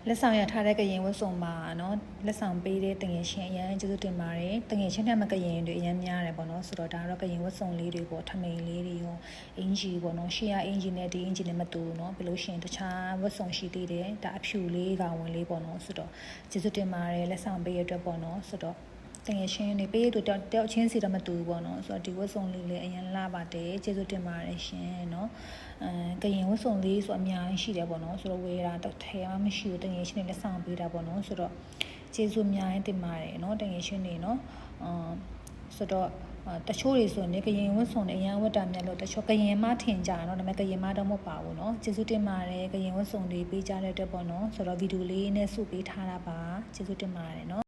လက်ဆောင်ရထားတဲ့ကရင်ဝတ်စုံမှာနော်လက်ဆောင်ပေးတဲ့တငယ်ချင်းအရန်ကျေးဇူးတင်ပါတယ်တငယ်ချင်းနဲ့မကရင်တွေအရန်များတယ်ပေါ့နော်ဆိုတော့ဒါတော့ကရင်ဝတ်စုံလေးတွေပေါ့ထမိန်လေးတွေရောအင်ဂျီပေါ့နော်ရှေ့ကအင်ဂျီနဲ့ဒီအင်ဂျီနဲ့မတူဘူးနော်ဘယ်လိုရှင်တခြားဝတ်စုံရှိသေးတယ်ဒါအဖြူလေးကောင်ဝင်လေးပေါ့နော်ဆိုတော့ကျေးဇူးတင်ပါတယ်လက်ဆောင်ပေးရတဲ့ပေါ့နော်ဆိုတော့တငယ်ချင်းနေပေးတူတယောက်ချင်းစီတော့မတူဘူးပေါ့နော်ဆိုတော့ဒီဝတ်စုံလေးလည်းအရင်လာပါတယ်ကျေးဇူးတင်ပါတယ်ရှင်နော်ကရင်ဝတ်စုံလေးဆိုအများကြီးရှိတယ်ပေါ့နော်ဆိုတော့ဝေးတာတော့ထဲမှမရှိဘူးတငယ်ချင်းတွေလက်ဆောင်ပေးတာပေါ့နော်ဆိုတော့ကျေးဇူးအများကြီးတင်ပါတယ်နော်တငယ်ချင်းတွေနော်ဆိုတော့တချို့တွေဆိုရင်ကရင်ဝတ်စုံနဲ့အရန်ဝတ်တာမြတ်လို့တချို့ကရင်မထင်ကြနော်ဒါပေမဲ့ကရင်မတော့မဟုတ်ပါဘူးနော်ကျေးဇူးတင်ပါတယ်ကရင်ဝတ်စုံတွေပေးကြတဲ့အတွက်ပေါ့နော်ဆိုတော့ဗီဒီယိုလေးနဲ့စုပေးထားတာပါကျေးဇူးတင်ပါတယ်နော်